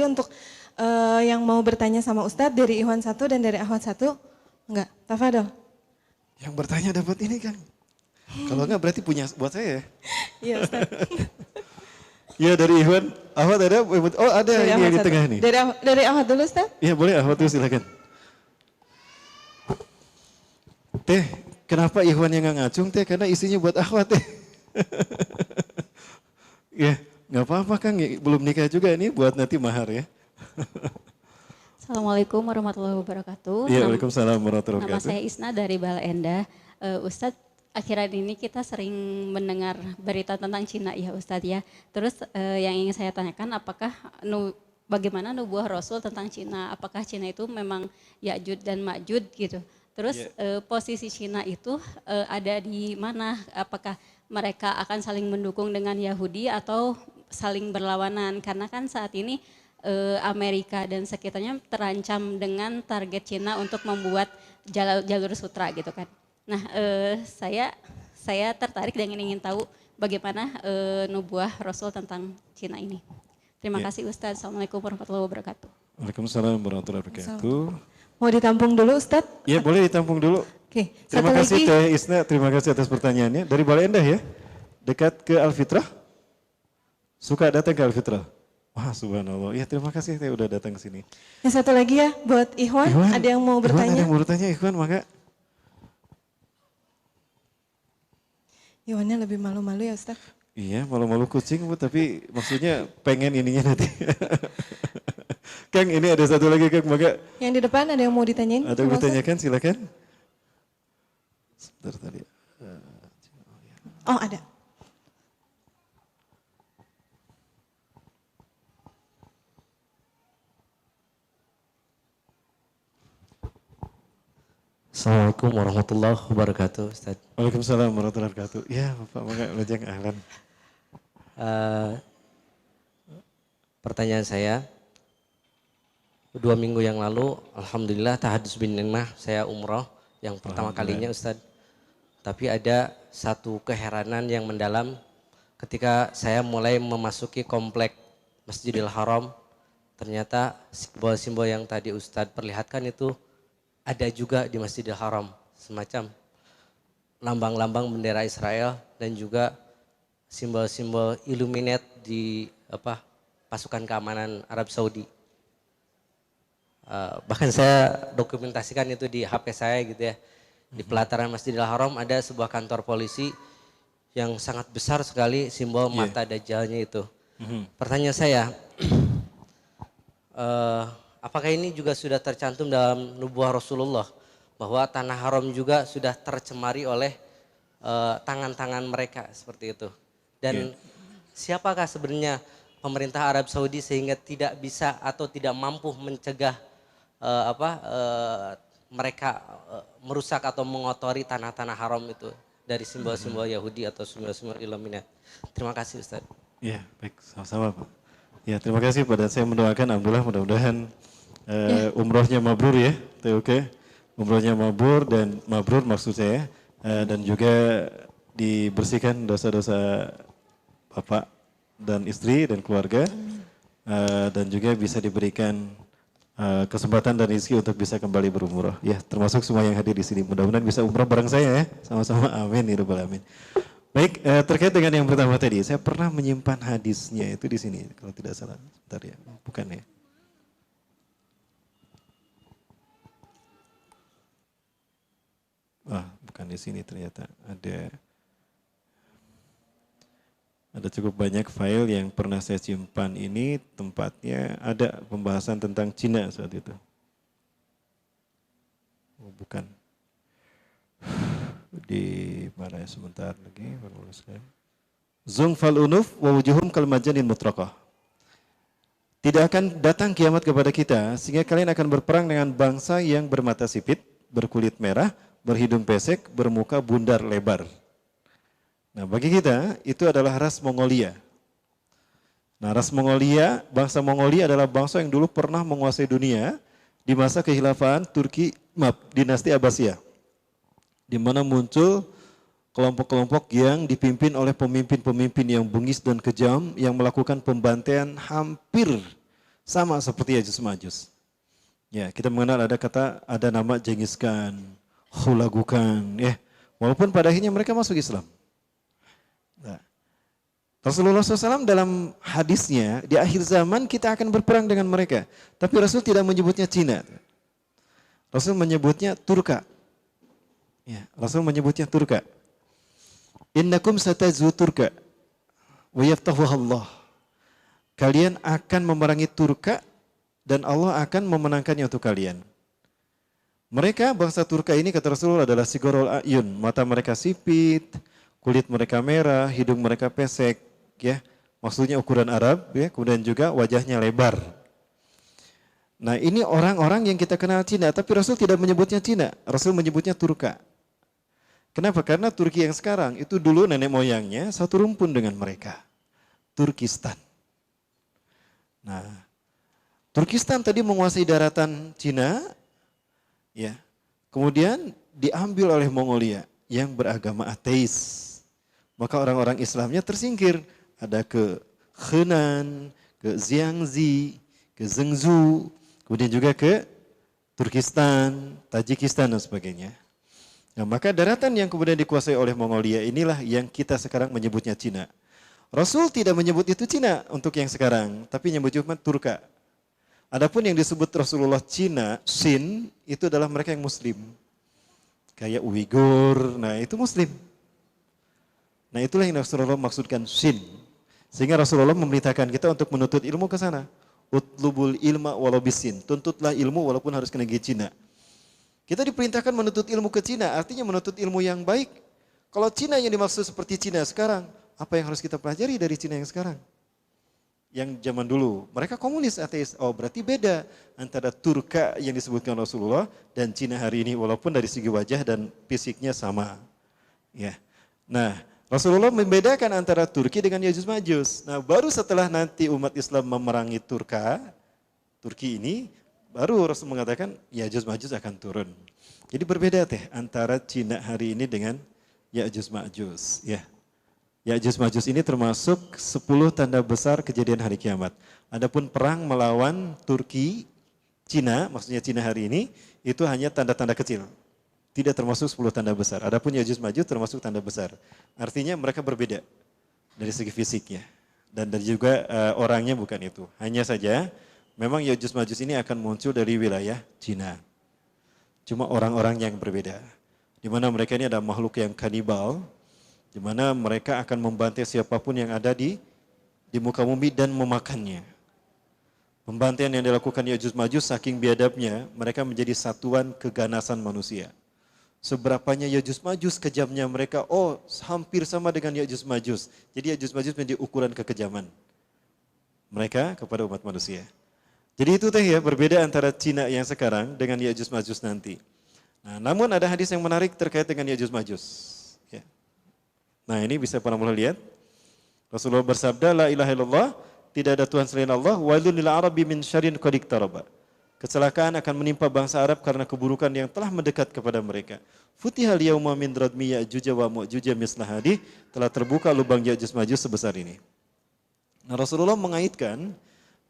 Untuk yang mau bertanya sama Ustadz dari Ikhwan 1 dan dari Akhwat 1, enggak, tafadhol. Yang bertanya dapat ini kan. Kalau enggak berarti punya buat saya ya. Iya Ustadz. Iya dari Ikhwan, Ahwat ada? Oh ada Dari ini Akhwat yang di 1. tengah nih. Dari Akhwat dulu Ustadz. Iya boleh Ahwat dulu silakan. Teh, kenapa Ikhwan yang nggak ngacung teh? Karena isinya buat Ahwat teh. Ya, nggak apa-apa Kang, belum nikah juga ini buat nanti mahar ya. Assalamualaikum warahmatullahi wabarakatuh. Iya, waalaikumsalam warahmatullahi Nama wabarakatuh. saya Isna dari Bale Endah. Ustadz, akhir ini kita sering mendengar berita tentang Cina ya Ustadz ya. Terus yang ingin saya tanyakan, apakah bagaimana nubuah Rasul tentang Cina? Apakah Cina itu memang Ya'juj dan Ma'juj gitu? Terus posisi Cina itu ada di mana? Apakah mereka akan saling mendukung dengan Yahudi atau saling berlawanan? Karena kan saat ini Amerika dan sekitarnya terancam dengan target Cina untuk membuat jalur sutra gitu kan. Nah saya tertarik dan ingin tahu bagaimana nubuah Rasul tentang Cina ini. Terima kasih Ustadz. Assalamualaikum warahmatullahi wabarakatuh. Waalaikumsalam warahmatullahi wabarakatuh. Mau ditampung dulu Ustadz? Ya boleh ditampung dulu. Oke, Terima satu kasih lagi. Teh Isna, terima kasih atas pertanyaannya. Dari Bale Endah ya, dekat ke Alfitrah. Suka datang ke Alfitrah. Wah subhanallah, ya terima kasih Teh udah datang ke sini. Yang satu lagi ya buat Ikhwan, ada yang mau bertanya? Ada yang mau bertanya Ikhwan, maka. Ikhwannya lebih malu-malu ya Ustadz. Iya, malu-malu kucing Bu, tapi maksudnya pengen ininya nanti. Kang ini ada satu lagi Kang, maka. Yang di depan ada yang mau ditanyain? Ada yang ditanyakan silakan. Sebentar tadi. Oh ada. Assalamualaikum warahmatullahi wabarakatuh, Ustaz. Waalaikumsalam warahmatullahi wabarakatuh. Ya Bapak, maka lajang ahlan. Pertanyaan saya, 2 minggu yang lalu, alhamdulillah tahadus bin nikmah saya umroh yang pertama kalinya Ustaz. Tapi ada satu keheranan yang mendalam ketika saya mulai memasuki komplek Masjidil Haram. Ternyata simbol-simbol yang tadi Ustaz perlihatkan itu ada juga di Masjidil Haram, semacam lambang-lambang bendera Israel dan juga simbol-simbol Illuminate di pasukan keamanan Arab Saudi. Bahkan saya dokumentasikan itu di HP saya gitu ya. Di pelataran Masjidil Haram ada sebuah kantor polisi yang sangat besar sekali simbol mata Dajjalnya itu. Pertanyaan saya, apakah ini juga sudah tercantum dalam nubuah Rasulullah bahwa tanah haram juga sudah tercemari oleh tangan-tangan mereka seperti itu? Dan siapakah sebenarnya pemerintah Arab Saudi sehingga tidak bisa atau tidak mampu mencegah mereka merusak atau mengotori tanah-tanah haram itu dari simbol-simbol Yahudi atau simbol-simbol Illuminati? Terima kasih Ustaz. Ya baik, sama-sama Pak. Ya terima kasih pada saya mendoakan Alhamdulillah mudah-mudahan umrohnya mabrur ya, oke. Umrohnya mabrur dan mabrur maksud saya dan juga dibersihkan dosa-dosa bapak dan istri dan keluarga dan juga bisa diberikan kesempatan dan rezeki untuk bisa kembali berumroh. Ya termasuk semua yang hadir di sini mudah-mudahan bisa umroh bareng saya ya, sama-sama amin ya rabbal alamin. Baik, terkait dengan yang pertama tadi, saya pernah menyimpan hadisnya itu di sini kalau tidak salah. Bentar ya, bukan ya. Wah, bukan di sini ternyata. Ada cukup banyak file yang pernah saya simpan ini, tempatnya ada pembahasan tentang Cina saat itu. Oh, bukan. Di mana ya sebentar lagi, Zung fal unuf wa wujuhum kal majanin mutraqah. Tidak akan datang kiamat kepada kita sehingga kalian akan berperang dengan bangsa yang bermata sipit, berkulit merah, berhidung pesek, bermuka bundar lebar. Nah bagi kita itu adalah ras Mongolia. Nah ras Mongolia, bangsa Mongolia adalah bangsa yang dulu pernah menguasai dunia di masa kekhilafan dinasti Abbasiyah. Di mana muncul kelompok-kelompok yang dipimpin oleh pemimpin-pemimpin yang bengis dan kejam yang melakukan pembantaian hampir Sama seperti Ya'juj Ma'juj. Ya, kita mengenal ada nama Genghis Khan, Hulagukan, ya. Walaupun pada akhirnya mereka masuk Islam. Nah, Rasulullah SAW dalam hadisnya, di akhir zaman kita akan berperang dengan mereka. Tapi Rasul tidak menyebutnya Cina. Rasul menyebutnya Turka. Ya, Rasul menyebutnya Turka. Innakum satazu Turka wa yaftahuha Allah. Kalian akan memerangi Turka dan Allah akan memenangkannya untuk kalian. Mereka bangsa Turka ini kata Rasulullah adalah sigorul ayun, mata mereka sipit, kulit mereka merah, hidung mereka pesek, ya. Maksudnya ukuran Arab, ya, kemudian juga wajahnya lebar. Nah, ini orang-orang yang kita kenal Cina, tapi Rasul tidak menyebutnya Cina, Rasul menyebutnya Turka. Kenapa? Karena Turki yang sekarang itu dulu nenek moyangnya satu rumpun dengan mereka. Turkistan. Nah, Turkistan tadi menguasai daratan Cina, ya. Kemudian diambil oleh Mongolia yang beragama ateis. Maka orang-orang Islamnya tersingkir. Ada ke Henan, ke Jiangxi, ke Zhengzhou, kemudian juga ke Turkistan, Tajikistan dan sebagainya. Nah, maka daratan yang kemudian dikuasai oleh Mongolia inilah yang kita sekarang menyebutnya Cina. Rasul tidak menyebut itu Cina untuk yang sekarang, tapi menyebut cuma Turka. Adapun yang disebut Rasulullah Cina, Xin, itu adalah mereka yang Muslim. Kayak Uighur, nah itu Muslim. Nah itulah yang Rasulullah maksudkan Xin. Sehingga Rasulullah memerintahkan kita untuk menuntut ilmu ke sana. Utlubul ilma walau bisin, tuntutlah ilmu walaupun harus ke negeri Cina. Kita diperintahkan menuntut ilmu ke Cina, artinya menuntut ilmu yang baik. Kalau Cina yang dimaksud seperti Cina sekarang, apa yang harus kita pelajari dari Cina yang sekarang? Yang zaman dulu, mereka komunis ateis. Oh berarti beda antara Turka yang disebutkan Rasulullah dan Cina hari ini. Walaupun dari segi wajah dan fisiknya sama. Ya. Nah Rasulullah membedakan antara Turki dengan Ya'juj Ma'juj. Nah baru setelah nanti umat Islam memerangi Turki ini, baru Rasul mengatakan Ya'juj Ma'juj akan turun. Jadi berbeda teh antara Cina hari ini dengan Ya'juj Ma'juj. Ya. Ya'juj Ma'juj ini termasuk 10 tanda besar kejadian hari kiamat. Adapun perang melawan Turki, Cina, maksudnya Cina hari ini, itu hanya tanda-tanda kecil. Tidak termasuk 10 tanda besar. Adapun Ya'juj Ma'juj termasuk tanda besar. Artinya mereka berbeda dari segi fisiknya. Dan juga orangnya bukan itu. Hanya saja memang Ya'juj Ma'juj ini akan muncul dari wilayah Cina. Cuma orang-orang yang berbeda. Di mana mereka ini ada makhluk yang kanibal, di mana mereka akan membantai siapapun yang ada di muka bumi dan memakannya. Pembantaian yang dilakukan Ya'juj Ma'juj saking biadabnya, mereka menjadi satuan keganasan manusia. Seberapanya Ya'juj Ma'juj kejamnya mereka, oh hampir sama dengan Ya'juj Ma'juj. Jadi Ya'juj Ma'juj menjadi ukuran kekejaman mereka kepada umat manusia. Jadi itu teh ya, berbeda antara Cina yang sekarang dengan Ya'juj Ma'juj nanti. Nah, namun ada hadis yang menarik terkait dengan Ya'juj Ma'juj. Ya. Nah ini bisa para mulai lihat. Rasulullah bersabda, la ilaha illallah, tidak ada Tuhan selain Allah, wailun lil arabi min syarrin qad iqtaraba. Kecelakaan akan menimpa bangsa Arab karena keburukan yang telah mendekat kepada mereka. Futihal yauma min radmi Ya'juj wa Ma'juj mislah hadih, telah terbuka lubang Ya'juj Ma'juj sebesar ini. Nah Rasulullah mengaitkan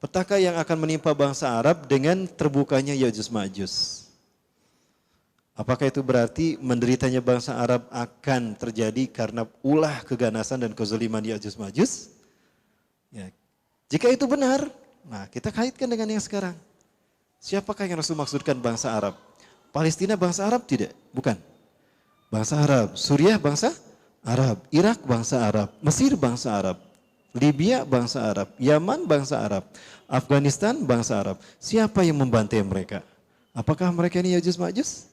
petaka yang akan menimpa bangsa Arab dengan terbukanya Ya'juj Ma'juj. Apakah itu berarti menderitanya bangsa Arab akan terjadi karena ulah keganasan dan kezaliman Ya'juj Ma'juj? Ya. Jika itu benar, nah kita kaitkan dengan yang sekarang. Siapakah yang Rasul maksudkan bangsa Arab? Palestina bangsa Arab tidak? Bukan. Bangsa Arab. Suriah bangsa Arab. Irak bangsa Arab. Mesir bangsa Arab. Libya bangsa Arab. Yaman bangsa Arab. Afghanistan bangsa Arab. Siapa yang membantai mereka? Apakah mereka ini Ya'juj Ma'juj?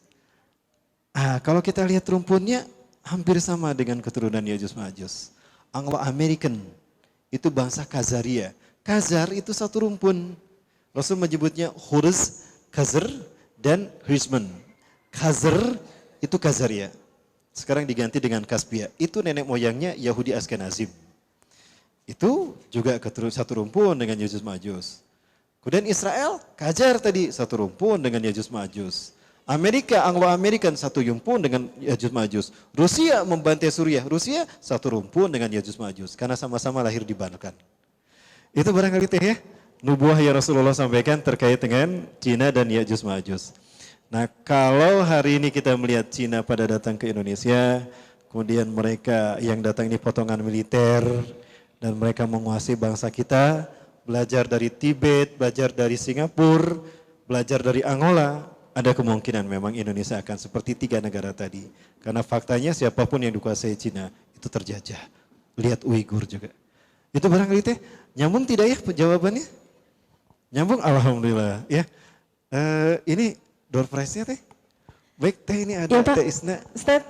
Kalau kita lihat rumpunnya hampir sama dengan keturunan Ya'juj Ma'juj. Anglo-American itu bangsa Khazaria. Khazar itu satu rumpun. Rasul menyebutnya Khurz, Khazar, dan Hizman. Khazar itu Khazaria. Sekarang diganti dengan Kaspia. Itu nenek moyangnya Yahudi Askenazim. Itu juga satu rumpun dengan Ya'juj Ma'juj. Kemudian Israel, Qajar tadi satu rumpun dengan Ya'juj Ma'juj. Amerika, Anglo-American satu rumpun dengan Ya'juj Ma'juj. Rusia membantai Suriah. Rusia satu rumpun dengan Ya'juj Ma'juj. Karena sama-sama lahir di Balkan. Itu barangkali teh ya. nubuah yang Rasulullah sampaikan terkait dengan Cina dan Ya'juj Ma'juj. Nah, kalau hari ini kita melihat Cina pada datang ke Indonesia, kemudian mereka yang datang ini potongan militer dan mereka menguasai bangsa kita, belajar dari Tibet, belajar dari Singapura, belajar dari Angola, ada kemungkinan memang Indonesia akan seperti 3 negara tadi. Karena faktanya siapapun yang dikuasai Cina itu terjajah. Lihat Uighur juga. Itu barangkali teh nyambung tidak ya jawabannya? Nyambung, alhamdulillah ya. Ini door prize-nya teh. Baik teh, ini ada Ya, Pak. Teh Isna. Ustadz,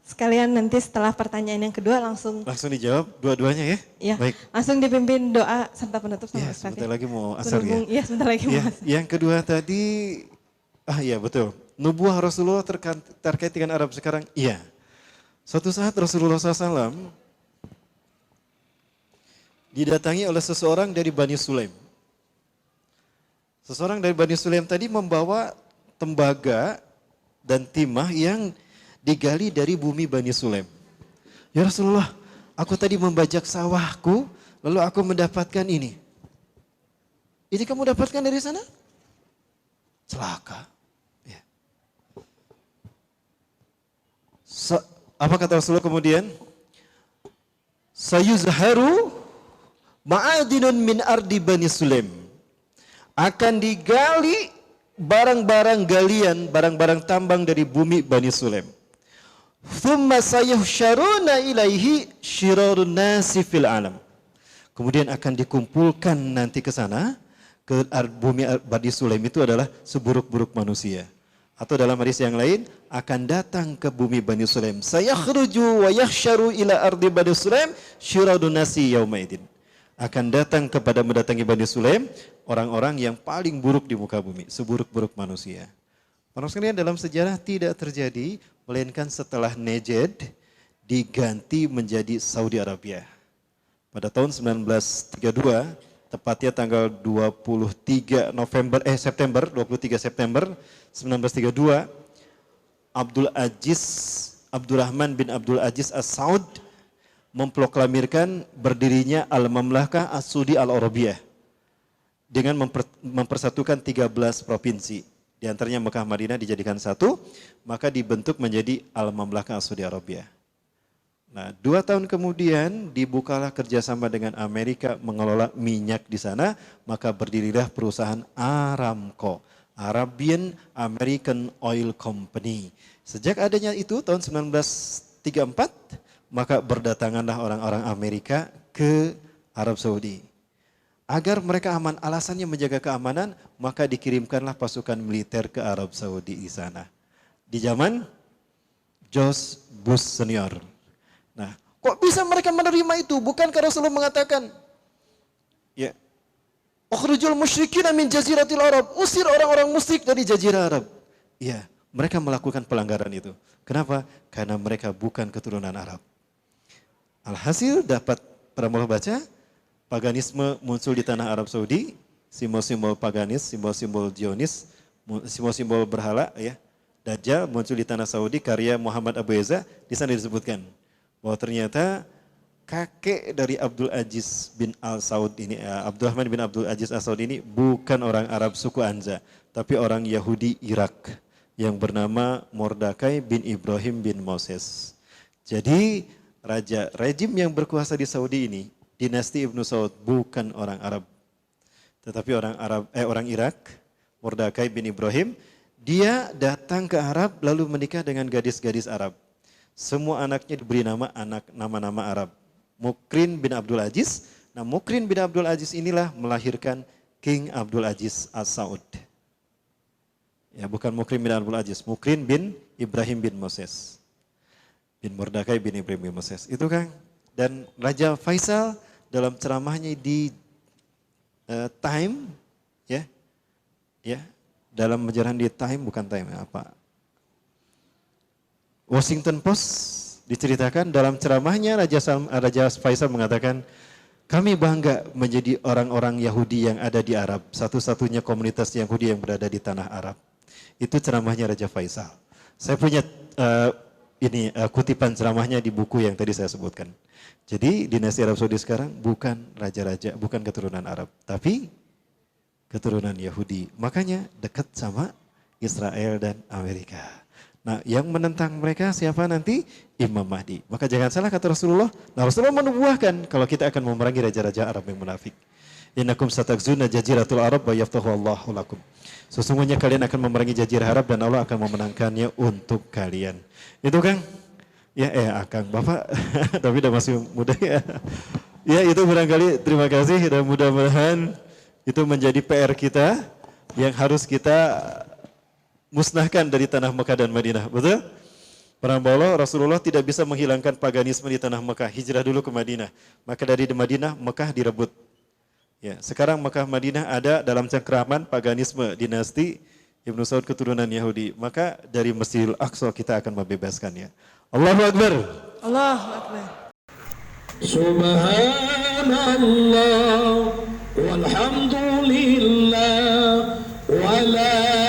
sekalian nanti setelah pertanyaan yang kedua langsung Dijawab dua-duanya ya. ya, Baik. langsung dipimpin doa serta penutup sama Ya, Ustadz. sebentar lagi mau asar ya. Berhubung, ya, sebentar lagi mau Ya, asar. yang kedua tadi, iya betul. Nubuah Rasulullah terkait dengan Arab sekarang, iya. Suatu saat Rasulullah SAW didatangi oleh seseorang dari Bani Sulaim. Seseorang dari Bani Sulaim tadi membawa tembaga dan timah yang digali dari bumi Bani Sulaim. Ya Rasulullah, aku tadi membajak sawahku, lalu aku mendapatkan ini. Ini kamu dapatkan dari sana? Celaka. Ya. Apa kata Rasulullah kemudian? Sayuzharu ma'adinun min ardi Bani Sulaim. Akan digali barang-barang galian, barang-barang tambang dari bumi Bani Sulaim. Thumma sayuhsyaruna ilaihi syirarun nasi fil alam. Kemudian akan dikumpulkan nanti ke sana, ke bumi Bani Sulaim itu adalah seburuk-buruk manusia. Atau dalam hadis yang lain, akan datang ke bumi Bani Sulaim. Sayakhruju wa yahsyaru ila ardi Bani Sulaim syirarun nasi yaumaidin. Akan datang kepada mendatangi Bani Sulaim, orang-orang yang paling buruk di muka bumi, seburuk-buruk manusia. Para sekalian, dalam sejarah tidak terjadi, melainkan setelah Najd diganti menjadi Saudi Arabia. Pada tahun 1932, tepatnya tanggal 23 September 1932, Abdurrahman bin Abdul Aziz As-Saud memproklamirkan berdirinya Al-Mamlakah As-Saudi Al-Arabiyah dengan mempersatukan 13 provinsi. Di antaranya Mekah Madinah dijadikan satu, maka dibentuk menjadi Al-Mamlakah As-Saudi Arabiyah. Nah, 2 tahun kemudian dibukalah kerjasama dengan Amerika mengelola minyak di sana, maka berdirilah perusahaan Aramco, Arabian American Oil Company. Sejak adanya itu tahun 1934, maka berdatanganlah orang-orang Amerika ke Arab Saudi. Agar mereka aman, alasannya menjaga keamanan, maka dikirimkanlah pasukan militer ke Arab Saudi di sana. Di zaman George Bush Senior. Nah, kok bisa mereka menerima itu? Bukankah Rasulullah mengatakan, ya, ukhrujul musyrikin min jaziratil Arab, usir orang-orang musyrik dari jazirah Arab. Ya, mereka melakukan pelanggaran itu. Kenapa? Karena mereka bukan keturunan Arab. Alhasil dapat pernah baca, paganisme muncul di tanah Arab Saudi, simbol-simbol paganis, simbol-simbol Zionis, simbol-simbol berhala, ya. Dajjal muncul di tanah Saudi, karya Muhammad Abu Eza, di sana disebutkan bahwa ternyata kakek dari Abdul Aziz bin Al-Saud ini, Abdurrahman bin Abdul Aziz Al-Saud ini bukan orang Arab suku Anza, tapi orang Yahudi Irak yang bernama Mordakai bin Ibrahim bin Moses. Jadi rejim yang berkuasa di Saudi ini, dinasti Ibnu Saud, bukan orang Arab, tetapi orang Irak, Mordakai bin Ibrahim. Dia datang ke Arab lalu menikah dengan gadis-gadis Arab. Semua anaknya diberi nama-nama Arab. Mukrin bin Abdul Aziz. Nah, Mukrin bin Abdul Aziz inilah melahirkan King Abdul Aziz As-Saud. Ya, bukan Mukrin bin Abdul Aziz, Mukrin bin Ibrahim bin Moses. Bin Mordakai bin Ibrahim bin Moses. Itu kan. Dan Raja Faisal dalam ceramahnya di Time, ya, dalam majalah di Time, bukan Time, apa? Washington Post diceritakan dalam ceramahnya Raja Faisal mengatakan, kami bangga menjadi orang-orang Yahudi yang ada di Arab, satu-satunya komunitas Yahudi yang berada di tanah Arab. Itu ceramahnya Raja Faisal. Saya punya ini kutipan ceramahnya di buku yang tadi saya sebutkan. Jadi dinasti Arab Saudi sekarang bukan raja-raja, bukan keturunan Arab, tapi keturunan Yahudi. Makanya dekat sama Israel dan Amerika. Nah, yang menentang mereka siapa nanti? Imam Mahdi. Maka jangan salah kata Rasulullah. Nah, Rasulullah menubuahkan kalau kita akan memerangi raja-raja Arab yang munafik. Innakum satakzuna jaziratul Arab wa yaftahu Allahu lakum. Sesungguhnya kalian akan memerangi jazirah Arab dan Allah akan memenangkannya untuk kalian. Itu Kang? Ya, Kang. Bapak, tapi udah masih muda ya. Ya, itu barangkali terima kasih dan mudah-mudahan itu menjadi PR kita yang harus kita musnahkan dari tanah Mekah dan Madinah, betul? Para Allah, Rasulullah tidak bisa menghilangkan paganisme di tanah Mekah, hijrah dulu ke Madinah. Maka dari Madinah, Mekah direbut. Ya, sekarang Mekah Madinah ada dalam cengkraman paganisme dinasti Ibnu Saud keturunan Yahudi. Maka dari Masjidil Aqsa kita akan membebaskannya. Allahu Akbar. Allahu Akbar. Subhanallah walhamdulillah wala